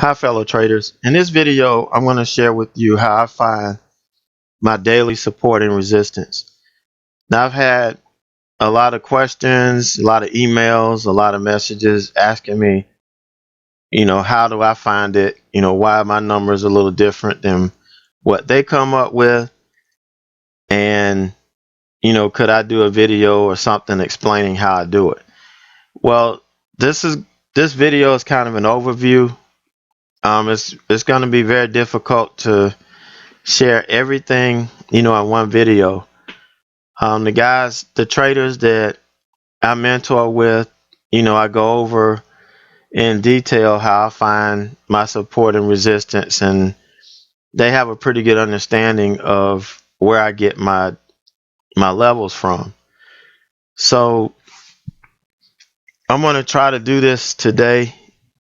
Hi fellow traders. In this video, I'm going to share with you how I find my daily support and resistance. Now I've had a lot of questions, a lot of emails, a lot of messages asking me, how do I find it? Why my numbers are a little different than what they come up with, and could I do a video or something explaining how I do it? Well, this video is kind of an overview. It's going to be very difficult to share everything, in one video. The traders that I mentor with, I go over in detail how I find my support and resistance, and they have a pretty good understanding of where I get my levels from. So I'm going to try to do this today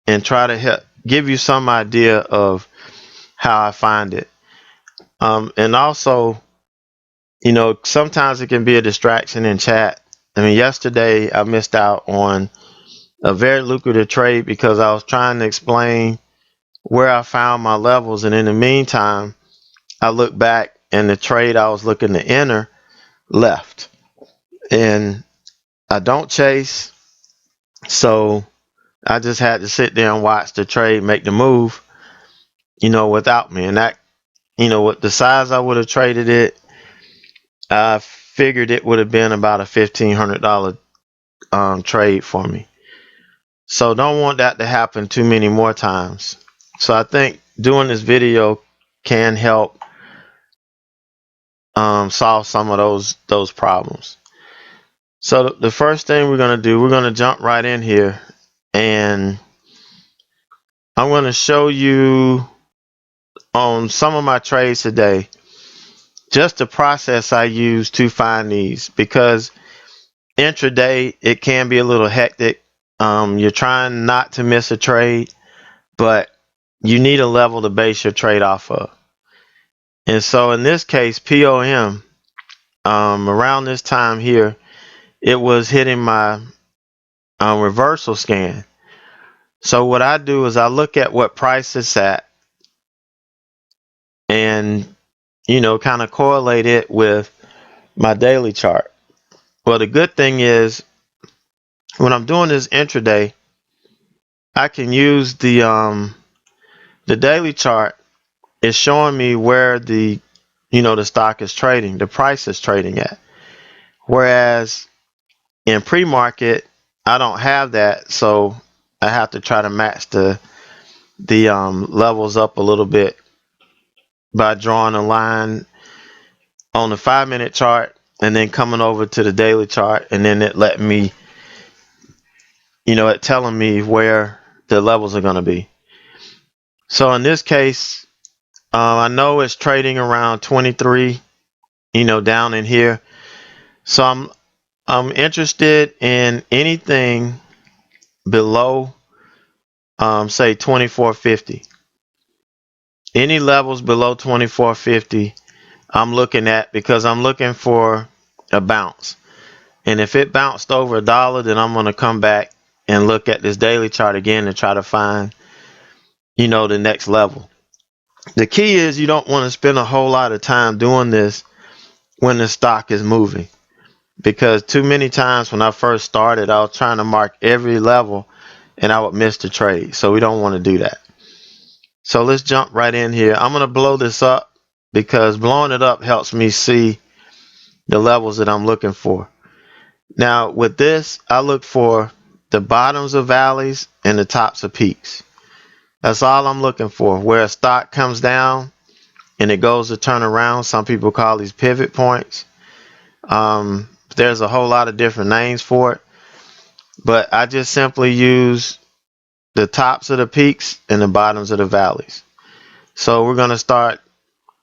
and try to give you some idea of how I find it. And also, sometimes it can be a distraction in chat. I mean, yesterday I missed out on a very lucrative trade because I was trying to explain where I found my levels, and in the meantime, I looked back and the trade I was looking to enter left. And I don't chase, so I just had to sit there and watch the trade make the move, without me. And that, with the size I would have traded it, I figured it would have been about a $1,500 trade for me. So don't want that to happen too many more times. So I think doing this video can help solve some of those problems. So the first thing we're going to do, we're going to jump right in here, and I'm going to show you on some of my trades today just the process I use to find these, because intraday it can be a little hectic. You're trying not to miss a trade, but you need a level to base your trade off of. And so in this case, POM, around this time here, it was hitting my reversal scan. So what I do is I look at what price it's at and, kind of correlate it with my daily chart. Well, the good thing is when I'm doing this intraday, I can use the daily chart. It's showing me where the stock is trading, the price is trading at. Whereas in pre-market, I don't have that, so I have to try to match the levels up a little bit by drawing a line on the 5-minute chart and then coming over to the daily chart, and then it let me, it telling me where the levels are going to be. So in this case, I know it's trading around 23, down in here. So I'm interested in anything below, say 24.50. Any levels below 24.50, I'm looking at, because I'm looking for a bounce. And if it bounced over $1, then I'm going to come back and look at this daily chart again to try to find, the next level. The key is you don't want to spend a whole lot of time doing this when the stock is moving, because too many times when I first started, I was trying to mark every level and I would miss the trade. So we don't want to do that. So let's jump right in here. I'm going to blow this up because blowing it up helps me see the levels that I'm looking for. Now with this, I look for the bottoms of valleys and the tops of peaks. That's all I'm looking for. Where a stock comes down and it goes to turn around. Some people call these pivot points. There's a whole lot of different names for it, but I just simply use the tops of the peaks and the bottoms of the valleys. So we're going to start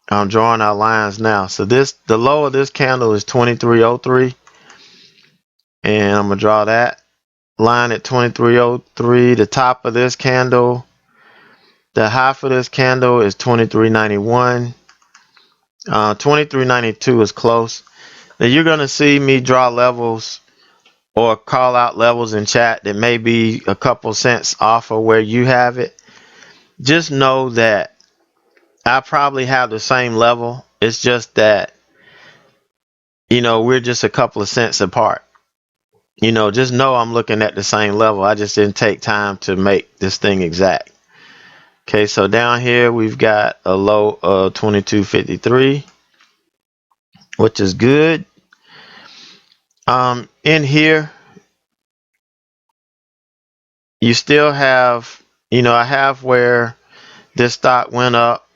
drawing our lines now. So the low of this candle is 23.03, and I'm going to draw that line at 23.03. The top of this candle, the high for this candle is 23.91. 23.92 is close. Now you're going to see me draw levels or call out levels in chat that may be a couple cents off of where you have it. just know that I probably have the same level. It's just that, we're just a couple of cents apart. Just know I'm looking at the same level. I just didn't take time to make this thing exact. Okay, so down here we've got a low of 22.53, which is good. In here, you still have, I have where this stock went up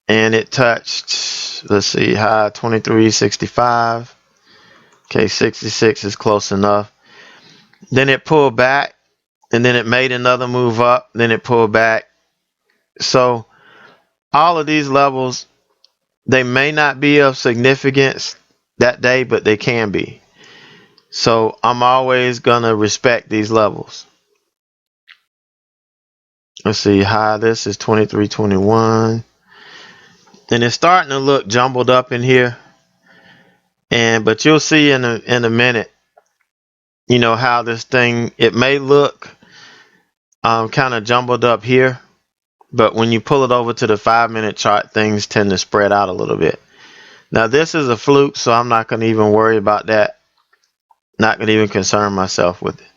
and it touched, let's see, high 23.65. Okay, 66 is close enough. Then it pulled back, and then it made another move up, then it pulled back. So all of these levels, they may not be of significance that day, but they can be. So I'm always going to respect these levels. Let's see, high, this is 23.21. And it's starting to look jumbled up in here. But you'll see in a minute, how this thing, it may look kind of jumbled up here, but when you pull it over to the 5-minute chart, things tend to spread out a little bit. Now this is a fluke, so I'm not going to even worry about that. Not going to even concern myself with it.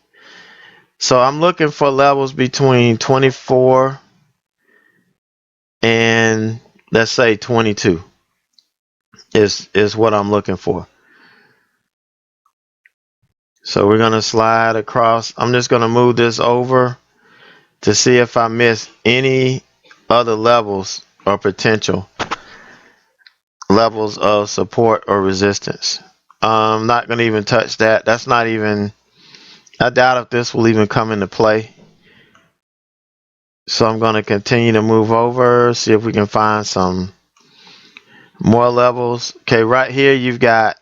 So I'm looking for levels between 24 and let's say 22 is what I'm looking for. So we're going to slide across. I'm just going to move this over to see if I miss any other levels or potential levels of support or resistance. I'm not going to even touch that. That's not even, I doubt if this will even come into play. So I'm going to continue to move over, see if we can find some more levels. Okay, right here you've got,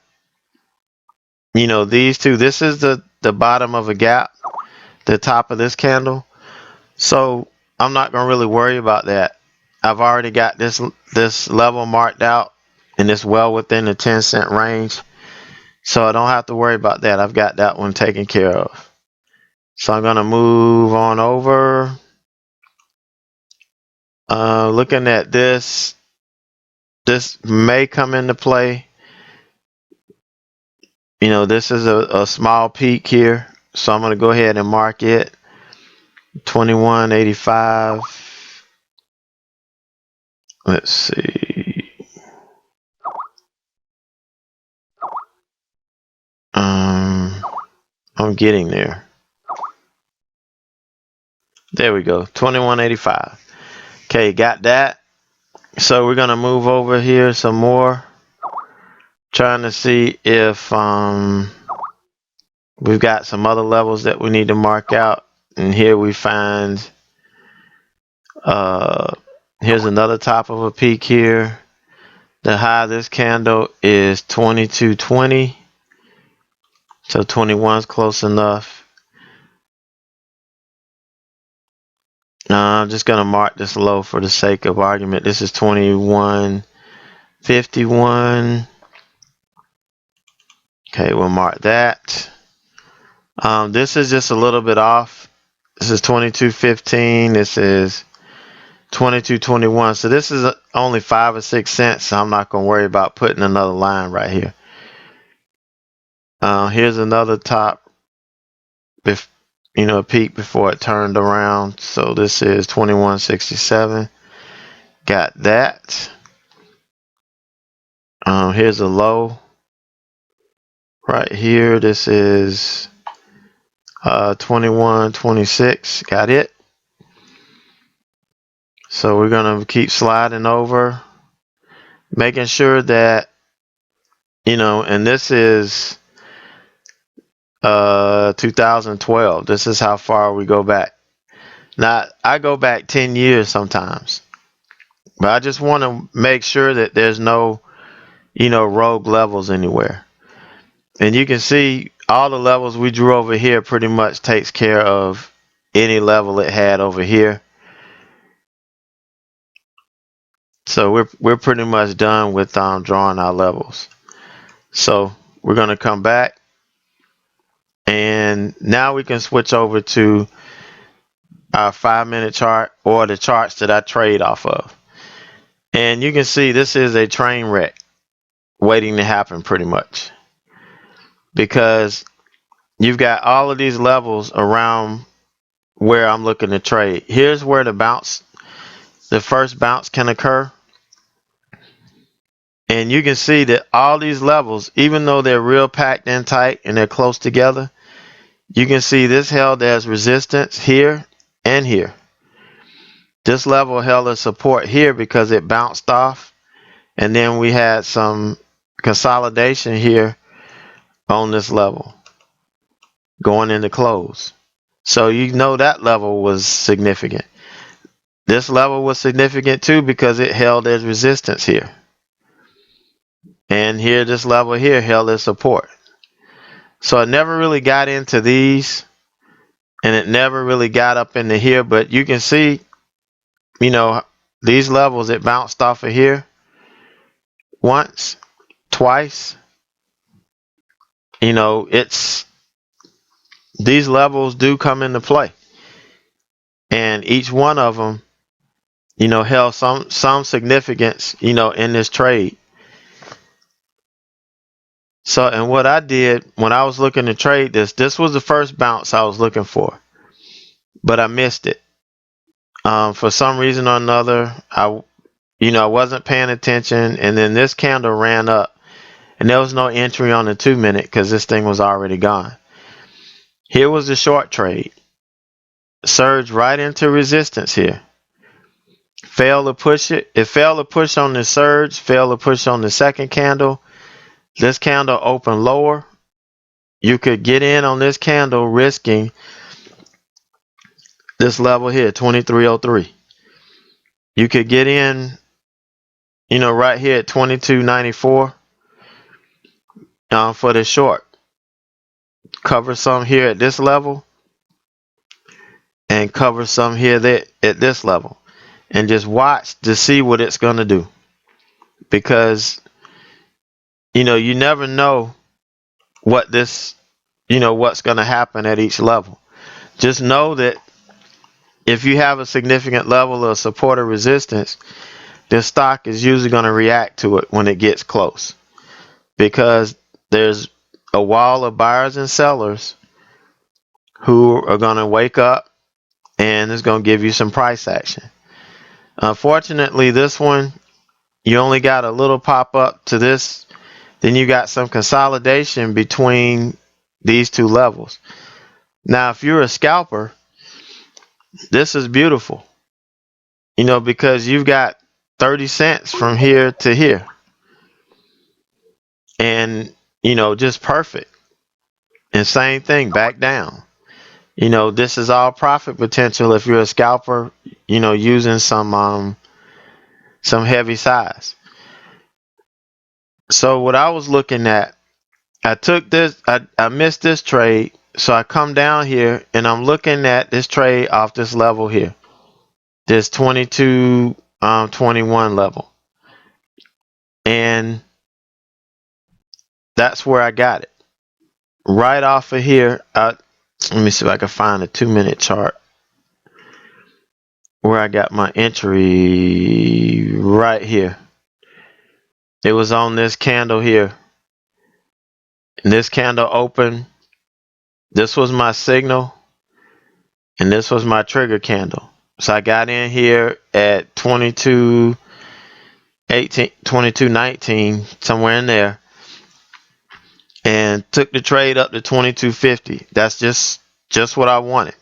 these two. This is the bottom of a gap, the top of this candle. So I'm not going to really worry about that. I've already got this level marked out, and it's well within the 10-cent range. So I don't have to worry about that. I've got that one taken care of. So I'm going to move on over. Looking at this may come into play. This is a small peak here. So I'm going to go ahead and mark it. 21.85. Let's see. I'm getting there. There we go. 21.85. Okay, got that. So we're gonna move over here some more, trying to see if we've got some other levels that we need to mark out. And here we find here's another top of a peak here. The high of this candle is 22.20. So 21 is close enough. I'm just gonna mark this low for the sake of argument. This is 21.51. Okay, we'll mark that. This is just a little bit off. This is 22.15. This is 22.21. So this is only 5 or 6 cents. So I'm not gonna worry about putting another line right here. Here's another top. A peak before it turned around. So this is 21.67. Got that. Here's a low right here. This is 21.26. Got it. So we're gonna keep sliding over, making sure that and this is 2012. This is how far we go back. Now I go back 10 years sometimes, but I just want to make sure that there's no rogue levels anywhere. And you can see all the levels we drew over here pretty much takes care of any level it had over here. So we're pretty much done with drawing our levels. So we're going to come back, and now we can switch over to our 5-minute chart or the charts that I trade off of. And you can see this is a train wreck waiting to happen pretty much, because you've got all of these levels around where I'm looking to trade. Here's where the first bounce can occur. And you can see that all these levels, even though they're real packed in tight and they're close together, you can see this held as resistance here and here. This level held as support here because it bounced off. And then we had some consolidation here on this level going into close. So you know that level was significant. This level was significant too because it held as resistance here. And here, this level here held as support. So I never really got into these, and it never really got up into here, but you can see, these levels, it bounced off of here once, twice. These levels do come into play, and each one of them, held some significance, in this trade. So, and what I did when I was looking to trade this was the first bounce I was looking for, but I missed it. For some reason or another, I wasn't paying attention, and then this candle ran up, and there was no entry on the 2-minute because this thing was already gone. Here was the short trade. Surged right into resistance here. Failed to push it. It failed to push on the surge, failed to push on the second candle. This candle opened lower. You could get in on this candle risking this level here, 2303. You could get in, right here at 2294 for the short. Cover some here at this level and cover some here at this level, and just watch to see what it's going to do, because you never know what's going to happen at each level. Just know that if you have a significant level of support or resistance, the stock is usually going to react to it when it gets close, because there's a wall of buyers and sellers who are going to wake up, and it's going to give you some price action. Unfortunately, this one, you only got a little pop up to this, then you got some consolidation between these two levels. Now, if you're a scalper, this is beautiful, because you've got 30 cents from here to here, and just perfect. And same thing back down. This is all profit potential if you're a scalper, using some heavy size. So what I was looking at, I took this, I missed this trade, so I come down here and I'm looking at this trade off this level here, this 2221 level, and that's where I got it, right off of here. Let me see if I can find a 2-minute chart where I got my entry right here. It was on this candle here, and this candle opened. This was my signal, and this was my trigger candle. So I got in here at 2218, 2219, somewhere in there, and took the trade up to 2250. That's just what I wanted.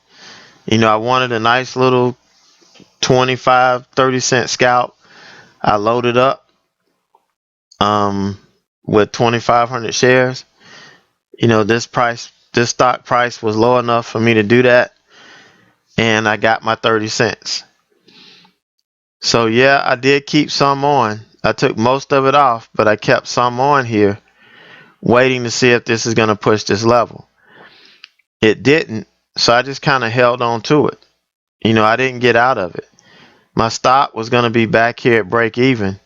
I wanted a nice little 25-30 cent scalp. I loaded up with 2,500 shares. This stock price was low enough for me to do that, and I got my 30 cents. So yeah, I did keep some on. I took most of it off, but I kept some on here, waiting to see if this is going to push this level. It didn't, so I just kind of held on to it. I didn't get out of it. My stop was going to be back here at break even.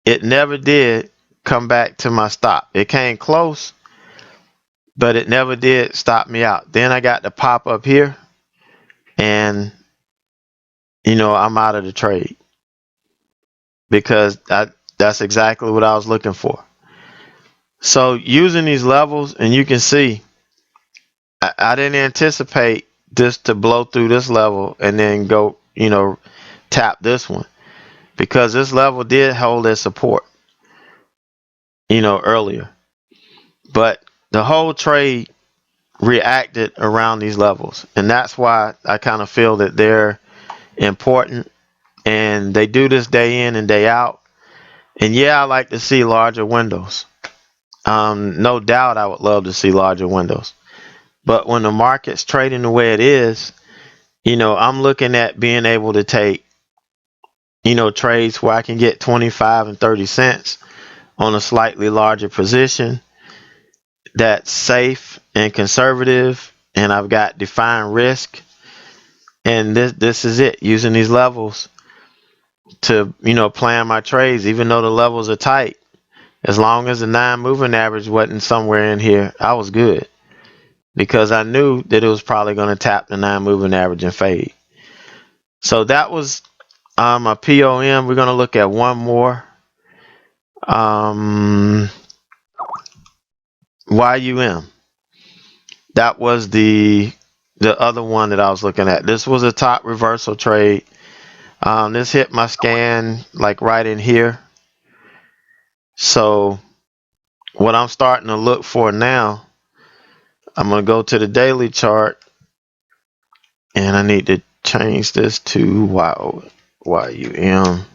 It never did come back to my stop. It came close, but it never did stop me out. Then I got the pop up here, and I'm out of the trade because that's exactly what I was looking for. So using these levels, and you can see I didn't anticipate this to blow through this level and then go, tap this one, because this level did hold its support, earlier. But the whole trade reacted around these levels, and that's why I kind of feel that they're important, and they do this day in and day out. And yeah, I like to see larger windows. No doubt I would love to see larger windows. But when the market's trading the way it is, I'm looking at being able to take, trades where I can get 25 and 30 cents on a slightly larger position that's safe and conservative, and I've got defined risk. And this is it, using these levels to, plan my trades, even though the levels are tight. As long as the 9 moving average wasn't somewhere in here, I was good, because I knew that it was probably going to tap the 9 moving average and fade. So that was a POM. We're going to look at one more. YUM. That was the other one that I was looking at. This was a top reversal trade. This hit my scan like right in here. So what I'm starting to look for now, I'm going to go to the daily chart, and I need to change this to YUM.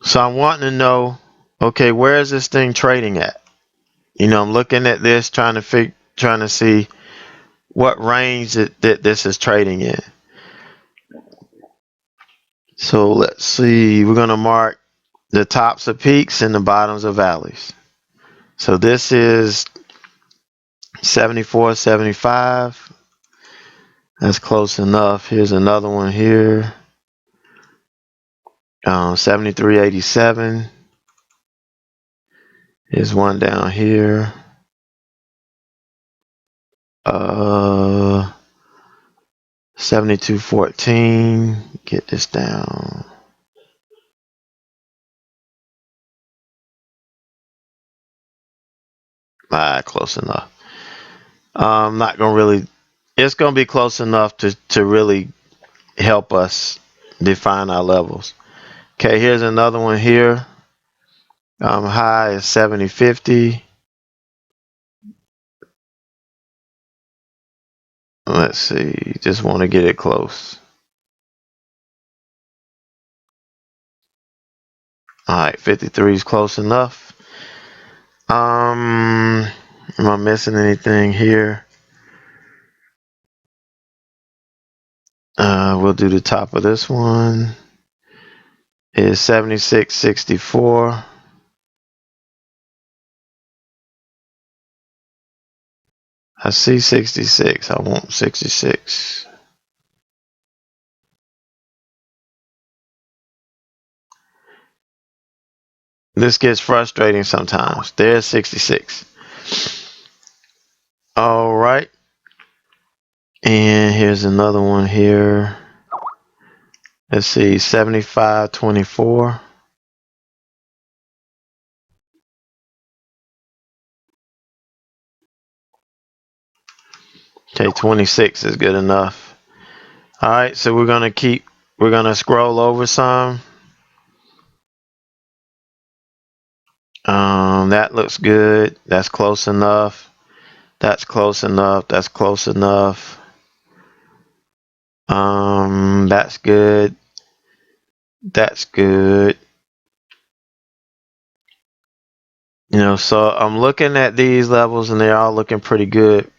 So I'm wanting to know, okay, where is this thing trading at? I'm looking at this, trying to see what range that this is trading in. So let's see. We're going to mark the tops of peaks and the bottoms of valleys. So this is 74.75. That's close enough. Here's another one here. 73.87. Here's one down here. 72.14. Get this down. Close enough. I'm not gonna really. It's gonna be close enough to really help us define our levels. Okay, here's another one here. High is 70.50. Let's see. Just want to get it close. All right, 53 is close enough. Am I missing anything here? We'll do the top of this one. Is 76.64. I see 66. I want 66. This gets frustrating sometimes. There's 66. All right. And here's another one here. Let's see, 75.24. Okay, 26 is good enough. All right, so we're going to scroll over some. That looks good. That's close enough. That's close enough. That's close enough. That's good. That's good. So I'm looking at these levels, and they're all looking pretty good.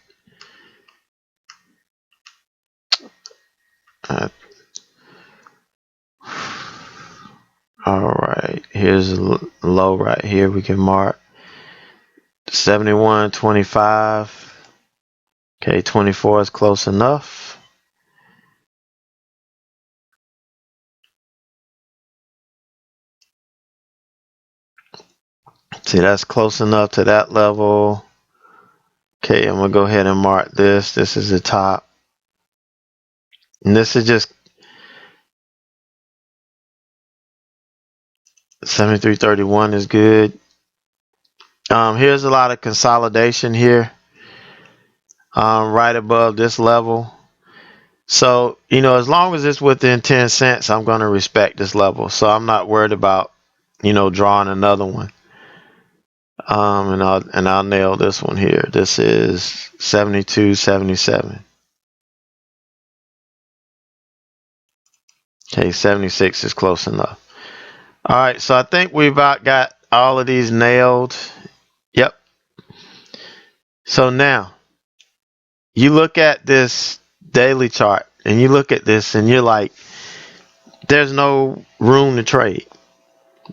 All right, here's a low right here. We can mark 71.25. Okay, 24 is close enough. See, that's close enough to that level. Okay, I'm gonna go ahead and mark this. This is the top. And this is just 73.31 is good. Here's a lot of consolidation here, right above this level. So, as long as it's within 10 cents, I'm going to respect this level. So I'm not worried about, drawing another one. And I'll nail this one here. This is 72.77. Okay, 76 is close enough. All right, so I think we've about got all of these nailed. Yep. So now you look at this daily chart and you look at this and you're like, there's no room to trade.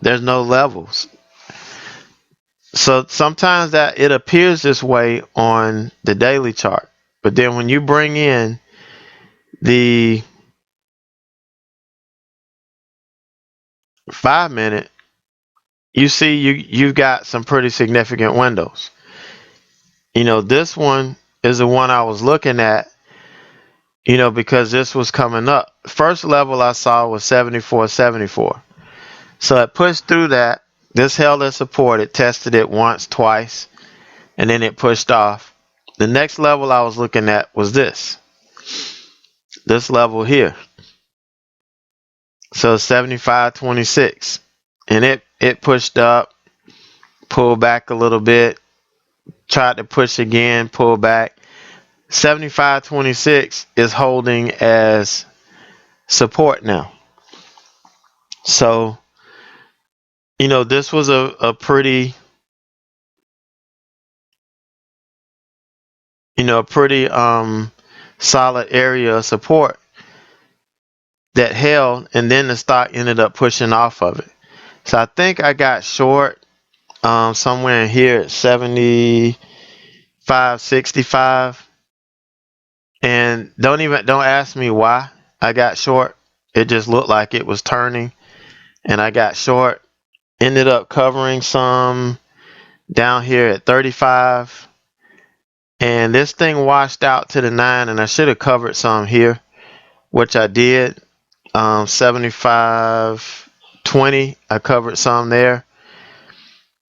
There's no levels. So sometimes that it appears this way on the daily chart. But then when you bring in the 5-minute, you see you've got some pretty significant windows. This one is the one I was looking at, because this was coming up. First level I saw was 74.74. So it pushed through that. This held as support. It tested it once, twice, and then it pushed off. The next level I was looking at was this level here. So 75.26. And it pushed up, pulled back a little bit, tried to push again, pull back. 75.26 is holding as support now. So, this was a pretty, solid area of support that held, and then the stock ended up pushing off of it. So I think I got short somewhere in here at 75.65. And don't ask me why I got short. It just looked like it was turning, and I got short. Ended up covering some down here at 35, and this thing washed out to the 9, and I should have covered some here, which I did. 75.20, I covered some there,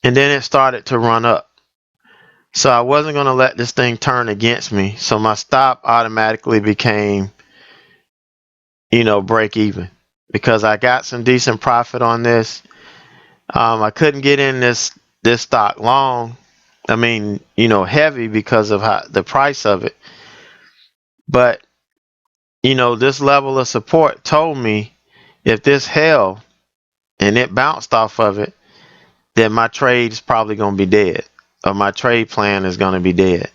and then it started to run up. So I wasn't going to let this thing turn against me. So my stop automatically became, break even, because I got some decent profit on this. I couldn't get in this stock long. I mean, heavy because of the price of it. But, this level of support told me if this held and it bounced off of it, then my trade is probably going to be dead, or my trade plan is going to be dead.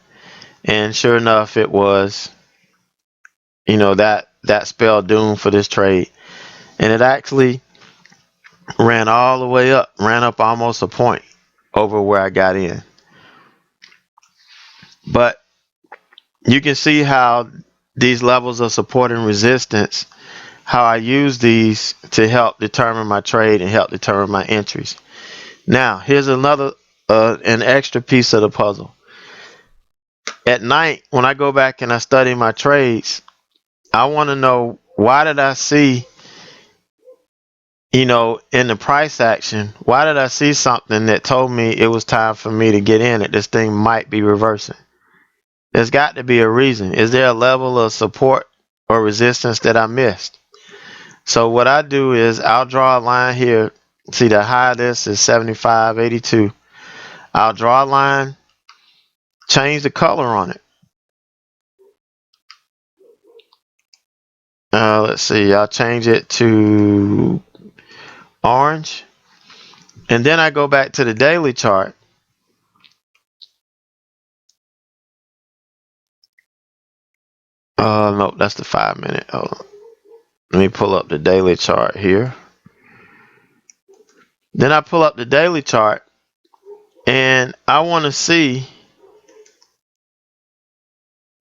And sure enough, it was, that spelled doom for this trade. And it actually ran all the way up, ran up almost a point over where I got in. But you can see how these levels of support and resistance, how I use these to help determine my trade and help determine my entries. Now, here's another, an extra piece of the puzzle. At night, when I go back and I study my trades, I want to know, why did I see, in the price action, why did I see something that told me it was time for me to get in, that this thing might be reversing? There's got to be a reason. Is there a level of support or resistance that I missed? So what I do is I'll draw a line here. See, the high of this is 75.82. I'll draw a line, change the color on it. Let's see, I'll change it to orange. And then I go back to the daily chart. No, that's the 5-minute. Hold on. Let me pull up the daily chart here. Then I pull up the daily chart, and I want to see,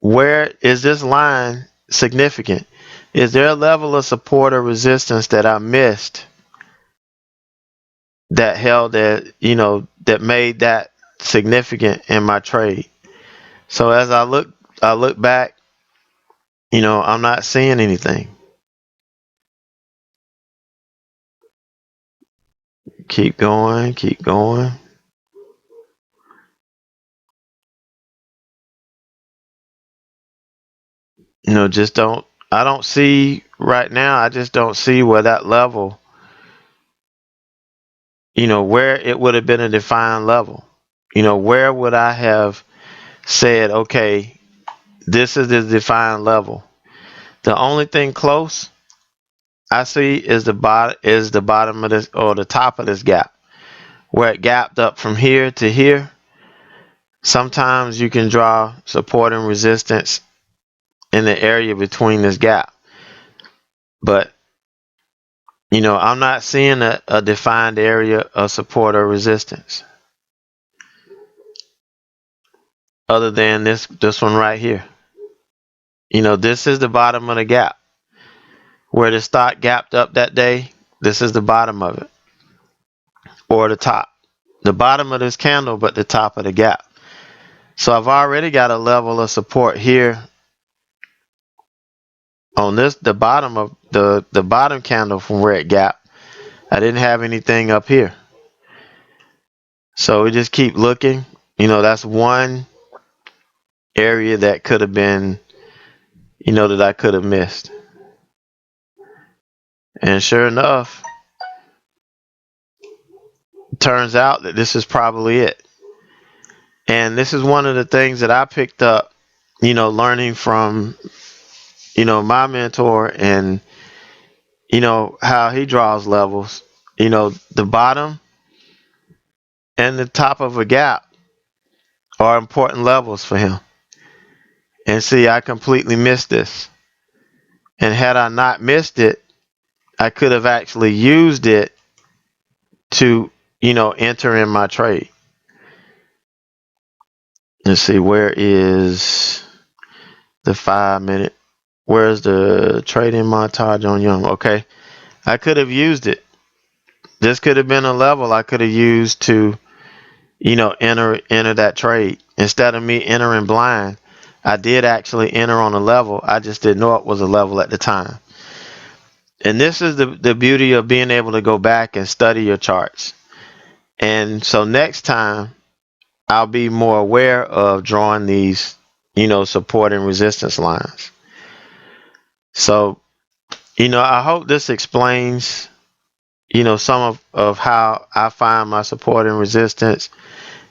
where is this line significant? Is there a level of support or resistance that I missed that held that, that made that significant in my trade? So as I look back, I'm not seeing anything. Keep going, keep going. Just don't, I don't see right now, I just don't see where that level, where it would have been a defined level. Where would I have said, okay, this is the defined level? The only thing close I see is the bottom of this, or the top of this gap, where it gapped up from here to here. Sometimes you can draw support and resistance in the area between this gap, but I'm not seeing a defined area of support or resistance other than this one right here. This is the bottom of the gap. Where the stock gapped up that day, this is the bottom of it, or the top. The bottom of this candle, but the top of the gap. So I've already got a level of support here on the bottom of the bottom candle from where it gapped. I didn't have anything up here. So we just keep looking. That's one area that could have been, that I could have missed. And sure enough, it turns out that this is probably it. And this is one of the things that I picked up, learning from, my mentor, and, how he draws levels. The bottom and the top of a gap are important levels for him. And see, I completely missed this. And had I not missed it, I could have actually used it to, enter in my trade. Let's see, where is the 5 minute? Where's the trading montage on YUM? Okay, I could have used it. This could have been a level I could have used to, enter that trade. Instead of me entering blind, I did actually enter on a level. I just didn't know it was a level at the time. And this is the beauty of being able to go back and study your charts. And so next time, I'll be more aware of drawing these, support and resistance lines. So, I hope this explains, some of how I find my support and resistance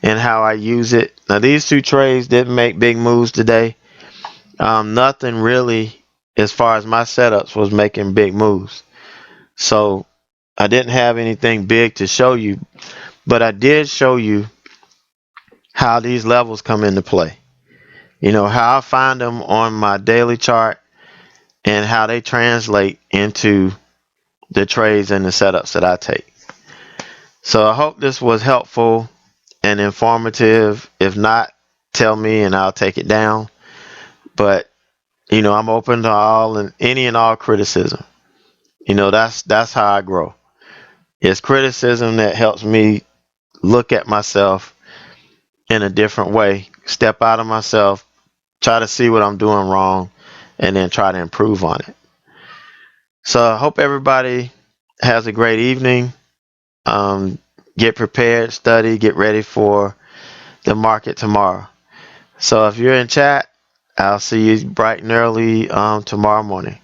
and how I use it. Now, these two trades didn't make big moves today. Nothing really, as far as my setups, was making big moves. So I didn't have anything big to show you, but I did show you how these levels come into play. How I find them on my daily chart and how they translate into the trades and the setups that I take. So I hope this was helpful and informative. If not, tell me and I'll take it down. But I'm open to all and any and all criticism. That's how I grow. It's criticism that helps me look at myself in a different way, step out of myself, try to see what I'm doing wrong, and then try to improve on it. So I hope everybody has a great evening. Get prepared, study, get ready for the market tomorrow. So if you're in chat, I'll see you bright and early tomorrow morning.